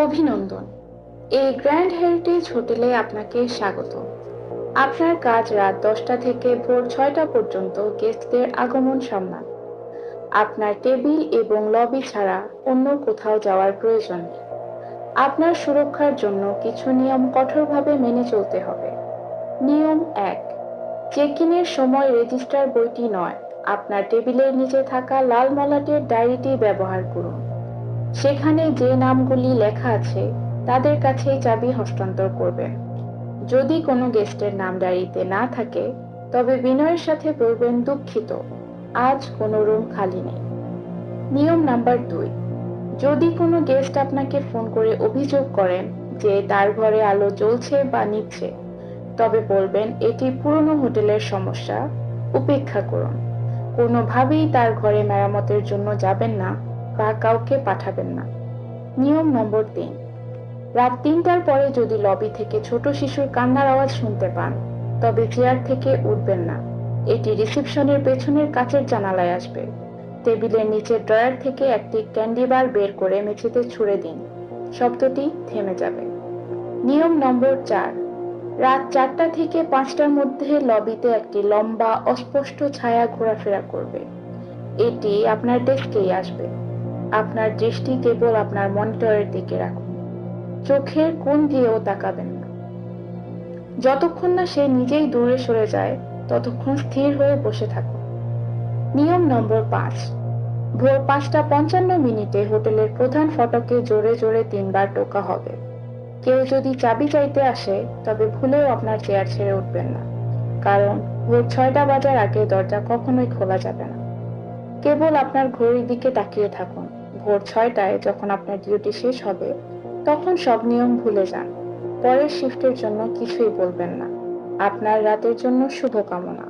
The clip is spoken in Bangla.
অভিনন্দন। এই গ্র্যান্ড হেরিটেজ হোটেলে আপনাকে স্বাগত। আপনার কাজ রাত 10টা থেকে ভোর 6টা পর্যন্ত গেস্টদের আগমন সামলান। আপনার টেবিল এবং লবি ছাড়া অন্য কোথাও যাওয়ার প্রয়োজন নেই। আপনার সুরক্ষার জন্য কিছু নিয়ম কঠোরভাবে মেনে চলতে হবে। নিয়ম 1, চেক ইনের সময় রেজিস্টার বইটি নয়, আপনার টেবিলের নিচে থাকা লাল মলাটের ডায়েরিটি ব্যবহার করুন। সেখানে যে নামগুলি লেখা আছে তাদের কাছেই চাবি হস্তান্তর করবেন। যদি কোনো গেস্টের নাম ডায়েরিতে না থাকে, তবে বিনয়ের সাথে বলবেন, দুঃখিত, আজ কোনো রুম খালি নেই। নিয়ম নাম্বার 2, যদি কোনো গেস্ট আপনাকে ফোন করে অভিযোগ করেন যে তার ঘরে আলো জ্বলছে বা নিচ্ছে, তবে বলবেন এটি পুরনো হোটেলের সমস্যা, উপেক্ষা করুন। কোনোভাবেই তার ঘরে মেরামতের জন্য যাবেন না বা কাউকে পাঠাবেন না। নিয়ম নম্বর 3, রাত 3টার পরে যদি লবি থেকে ছোট শিশুর কান্নার আওয়াজ শুনতে পান, তবে চেয়ার থেকে উঠবেন না। এটি রিসেপশনের পেছনের কাচের জানালায় আসবে। টেবিলের নিচের ড্রয়ার থেকে একটি ক্যান্ডি বার বের করে মেঝেতে ছুঁড়ে দিন। শব্দটি থেমে যাবে। নিয়ম নম্বর 4, রাত 4টা থেকে 5টার মধ্যে লবিতে একটি লম্বা অস্পষ্ট ছায়া ঘোরাফেরা করবে। এটি আপনার ডেস্কেই আসবে। আপনার দৃষ্টি কেবল আপনার মনিটরের দিকে রাখুন। চোখের কোণ দিয়েও তাকাবেন না। যতক্ষণ না সে নিজেই দূরে সরে যায়, ততক্ষণ স্থির হয়ে বসে থাকুন। নিয়ম নম্বর 5, ভোর 5টা 55 মিনিটে হোটেলের প্রধান ফটকে জোরে জোরে 3বার টোকা হবে। কেউ যদি চাবি চাইতে আসে, তবে ভুলেও আপনার চেয়ার ছেড়ে উঠবেন না, কারণ ভোর 6টা বাজার আগে দরজা কখনোই খোলা যাবে না। কেবল আপনার ঘড়ির দিকে তাকিয়ে থাকুন। ভোর 6টায় যখন আপনার ডিউটি শেষ হবে, তখন সব নিয়ম ভুলে যান। পরের শিফটের জন্য কিছুই বলবেন না। আপনার রাতের জন্য শুভকামনা।